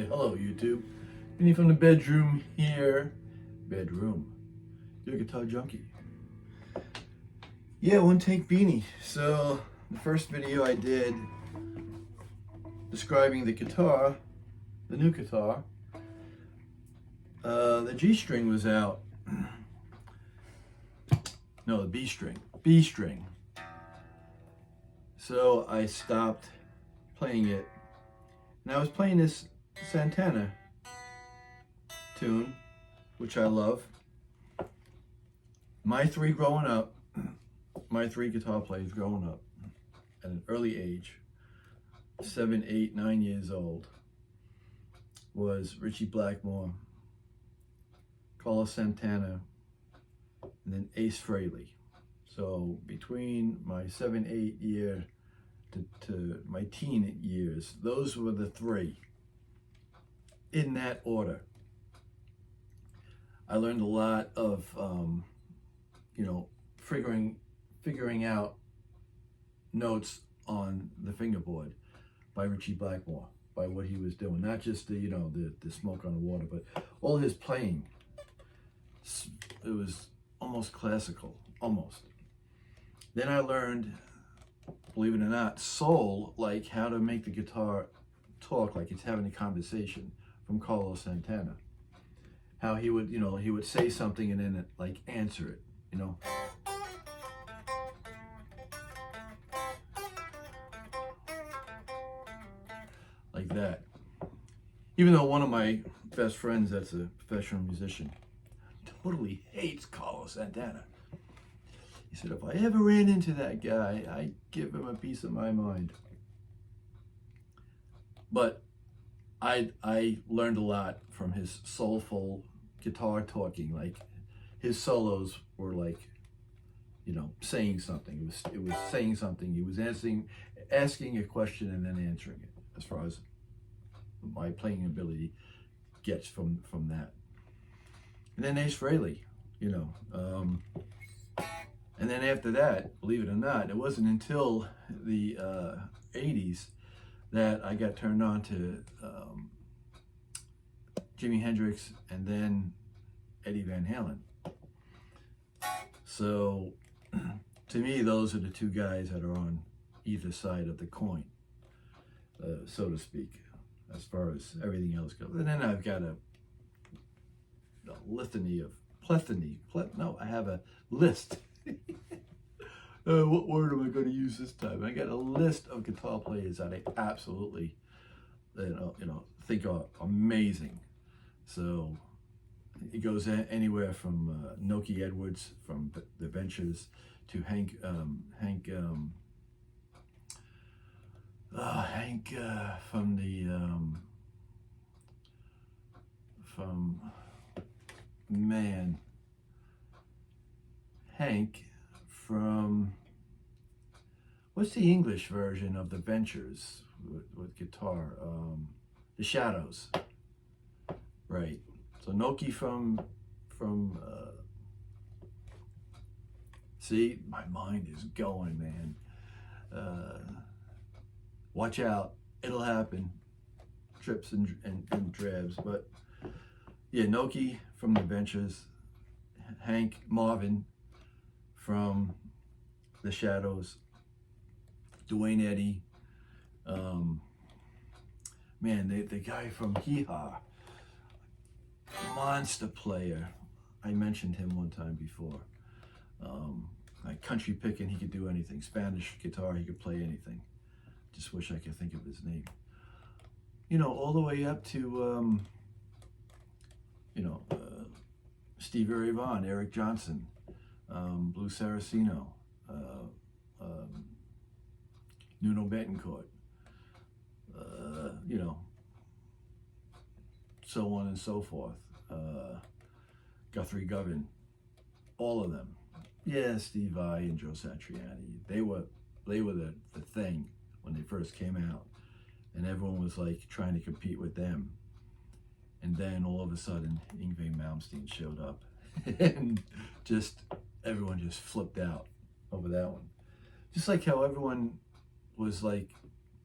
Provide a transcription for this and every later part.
Hello YouTube. Beanie from the bedroom here. Bedroom. Your guitar junkie. Yeah, one take Beanie. So the first video I did describing the guitar, the new guitar, the G string was out. No, the B string. B string. So I stopped playing it. And I was playing this Santana tune, which I love. My three guitar players growing up at an early age, 7, 8, 9 years old, was Ritchie Blackmore, Carlos Santana, and then Ace Frehley. So between my 7, 8 year to my teen years, those were the three, in that order. I learned a lot of, figuring out notes on the fingerboard by Ritchie Blackmore, by what he was doing. Not just the smoke on the water, but all his playing. It was almost classical, almost. Then I learned, believe it or not, soul, like how to make the guitar talk like it's having a conversation, from Carlos Santana. How he would, he would say something and then like answer it, like that. Even though one of my best friends that's a professional musician totally hates Carlos Santana. He said, if I ever ran into that guy, I'd give him a piece of my mind. But I learned a lot from his soulful guitar talking. Like his solos were like, saying something. It was saying something. He was asking a question and then answering it, as far as my playing ability gets from that. And then Ace Frehley, and then after that, believe it or not, it wasn't until the 80s that I got turned on to Jimi Hendrix and then Eddie Van Halen. So to me, those are the two guys that are on either side of the coin, so to speak, as far as everything else goes. And then I've got a I have a list. What word am I going to use this time? I got a list of guitar players that I absolutely, think are amazing. So it goes anywhere from Noki Edwards from the Ventures to Hank from, what's the English version of the Ventures with guitar? The Shadows, right? So Noki from see, my mind is going, man. Watch out, it'll happen. Trips and drabs, but yeah, Noki from the Ventures, Marvin from the Shadows, Dwayne Eddy, the guy from Hee Haw, monster player. I mentioned him one time before. Like country picking, he could do anything. Spanish guitar, he could play anything. Just wish I could think of his name. All the way up to, Stevie Ray Vaughan, Eric Johnson, Blue Saraceno, Nuno Betancourt, so on and so forth. Guthrie Govan, all of them. Yeah, Steve Vai and Joe Satriani. They were the thing when they first came out, and everyone was like trying to compete with them. And then all of a sudden, Yngwie Malmsteen showed up, and everyone just flipped out over that one. Just like how everyone was like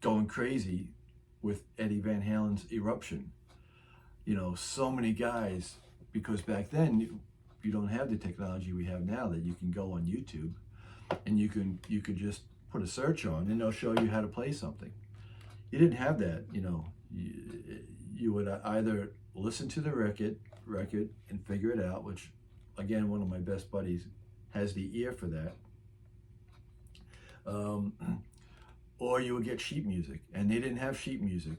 going crazy with Eddie Van Halen's Eruption. you know, so many guys, because back then you don't have the technology we have now that you can go on YouTube and you could just put a search on and they'll show you how to play something. You didn't have that, you know. You would either listen to the record and figure it out, which again, one of my best buddies has the ear for that. Or you would get sheet music, and they didn't have sheet music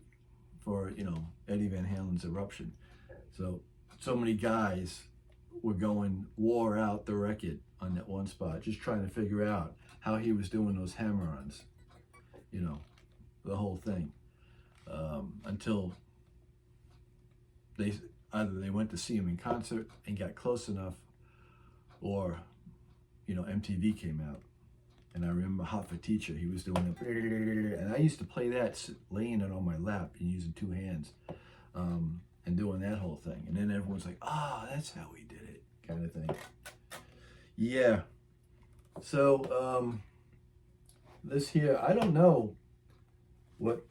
for, you know, Eddie Van Halen's Eruption. So many guys were wore out the record on that one spot, just trying to figure out how he was doing those hammer-ons, you know, the whole thing, until either they went to see him in concert and got close enough, or, you know, MTV came out. And I remember Hot for Teacher, he was doing it, and I used to play that laying it on my lap and using two hands, and doing that whole thing. And then everyone's like, "Ah, that's how we did it," kind of thing. Yeah. So this here, I don't know what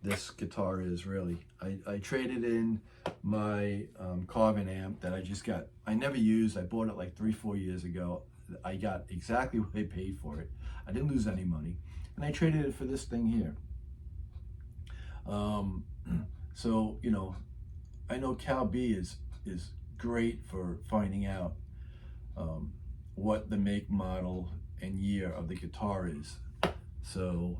this guitar is really. I traded in my Carbon amp that I just got. I never used. I bought it like 3-4 years ago. I got exactly what I paid for it. I didn't lose any money, and I traded it for this thing here. So, you know, I know Cal B is great for finding out what the make, model, and year of the guitar is. So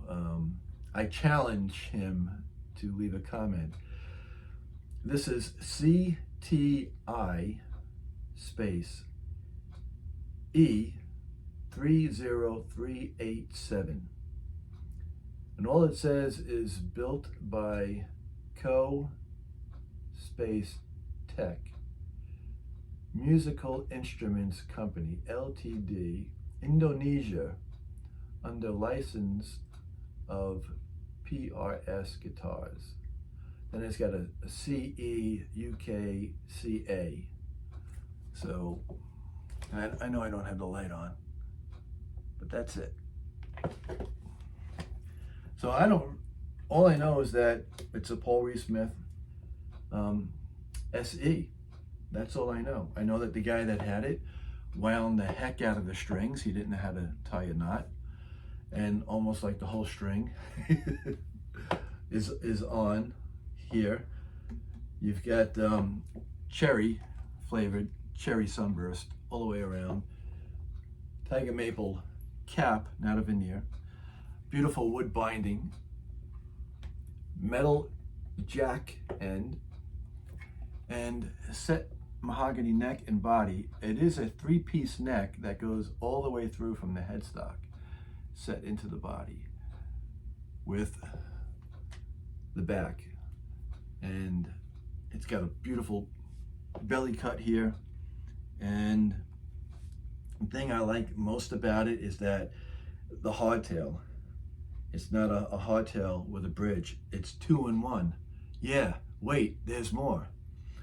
I challenge him to leave a comment. This is CTI space E30387, and all it says is built by Co Space Tech Musical Instruments Company Ltd, Indonesia, under license of PRS Guitars. Then it's got a CE UK CA. So I know I don't have the light on, but that's it. So all I know is that it's a Paul Reed Smith SE. That's all I know. I know that the guy that had it wound the heck out of the strings. He didn't know how to tie a knot, and almost like the whole string is on here. You've got cherry flavored cherry sunburst all the way around, tiger maple cap, not a veneer, beautiful wood binding, metal jack end, and set mahogany neck and body. It is a 3-piece neck that goes all the way through from the headstock set into the body with the back, and it's got a beautiful belly cut here. And the thing I like most about it is that the hardtail, it's not a hardtail with a bridge, it's 2-in-1. Yeah, wait, there's more.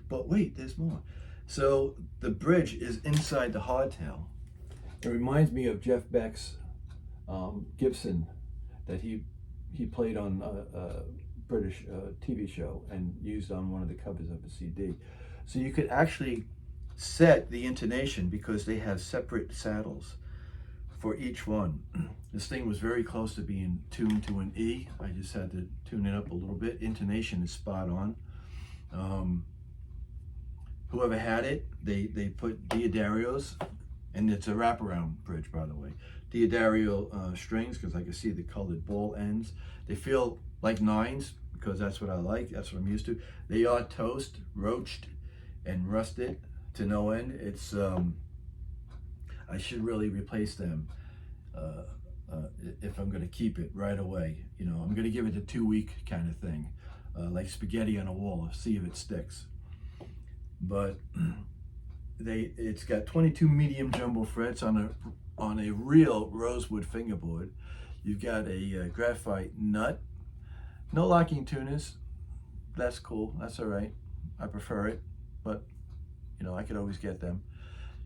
But wait, there's more. So the bridge is inside the hardtail. It reminds me of Jeff Beck's Gibson that he played on a British TV show and used on one of the covers of a CD. So you could actually set the intonation because they have separate saddles for each one. This thing was very close to being tuned to an E. I just had to tune it up a little bit. Intonation is spot on. Whoever had it, they put Diodarios, and it's a wraparound bridge, by the way. Diodario strings, because I can see the colored ball ends. They feel like 9s because that's what I like. That's what I'm used to. They are toast, roached, and rusted to no end. It's I should really replace them if I'm going to keep it right away. You know, I'm going to give it a 2-week kind of thing, like spaghetti on a wall, see if it sticks. But it's got 22 medium jumbo frets on a real rosewood fingerboard. You've got a graphite nut, no locking tuners. That's cool. That's all right. I prefer it, but you know, I could always get them.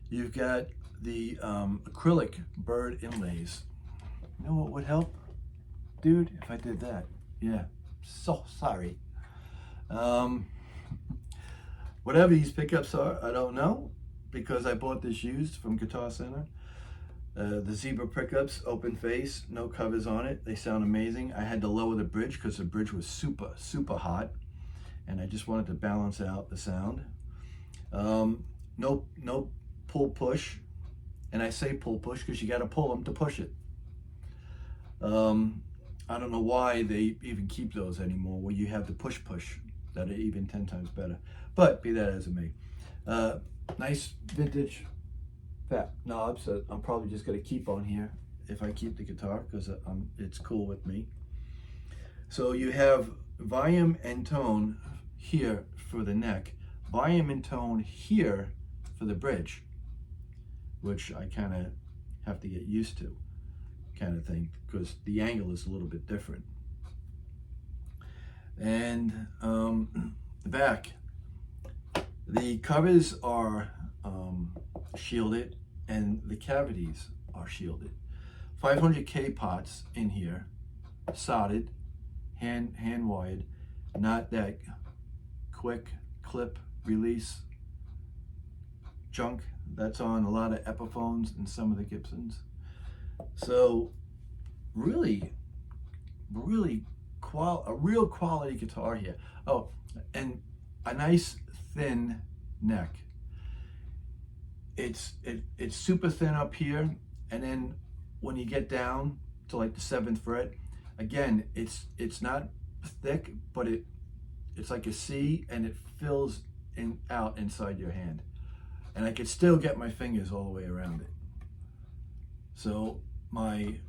You've got the acrylic bird inlays. You know what would help, dude? If I did that. Yeah. So sorry. Whatever these pickups are, I don't know, because I bought this used from Guitar Center. The zebra pickups, open face, no covers on it. They sound amazing. I had to lower the bridge because the bridge was super, super hot, and I just wanted to balance out the sound. No pull push, and I say pull push because you got to pull them to push it. I don't know why they even keep those anymore, where you have the push that are even 10 times better. But be that as it may, nice vintage fat knobs that I'm probably just going to keep on here if I keep the guitar, because it's cool with me. So you have volume and tone here for the neck, volume and tone here for the bridge, which I kind of have to get used to, kind of thing, because the angle is a little bit different. And the back, the covers are shielded and the cavities are shielded. 500K pots in here, soldered, hand wired, not that quick clip release junk that's on a lot of Epiphones and some of the Gibsons. So really a real quality guitar here. Oh, and a nice thin neck. It's super thin up here, and then when you get down to like the 7th fret, again, it's not thick, but it's like a C, and it fills out inside your hand, and I could still get my fingers all the way around it. So my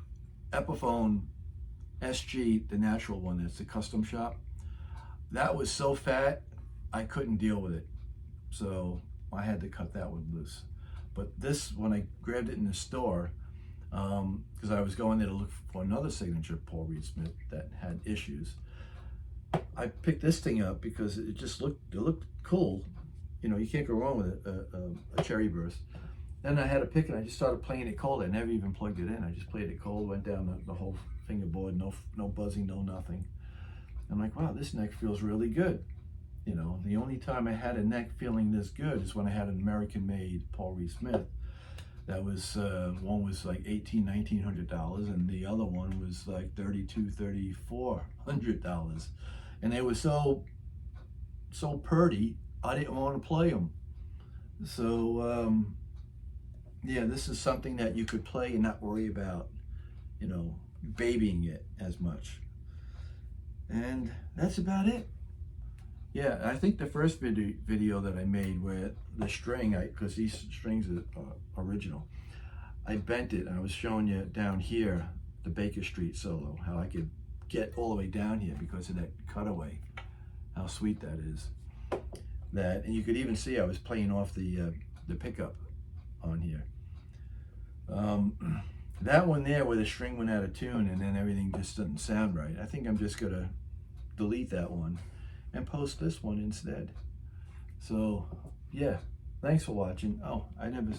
Epiphone SG, the natural one, that's the custom shop, that was so fat I couldn't deal with it, so I had to cut that one loose. But this, when I grabbed it in the store, because I was going there to look for another signature Paul Reed Smith that had issues, I picked this thing up because it looked cool. You know, you can't go wrong with a cherry burst. Then I had a pick and I just started playing it cold. I never even plugged it in. I just played it cold, went down the whole fingerboard, no buzzing, no nothing. I'm like, wow, this neck feels really good. You know, the only time I had a neck feeling this good is when I had an American-made Paul Reed Smith. That was, one was like $1,900, and the other one was like $3,400. And they were so purty, I didn't want to play them. So, yeah, this is something that you could play and not worry about, you know, babying it as much. And that's about it. Yeah, I think the first video that I made where the string, because these strings are original, I bent it. I was showing you down here, the Baker Street solo, how I could get all the way down here because of that cutaway. How sweet that is. And you could even see I was playing off the pickup on here. That one there where the string went out of tune and then everything just doesn't sound right. I think I'm just gonna delete that one and post this one instead. So yeah, thanks for watching. Oh, I didn't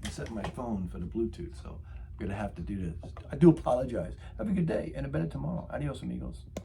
set my phone for the Bluetooth, so I'm gonna have to do this. I do apologize. Have a good day and a better tomorrow. Adios, amigos.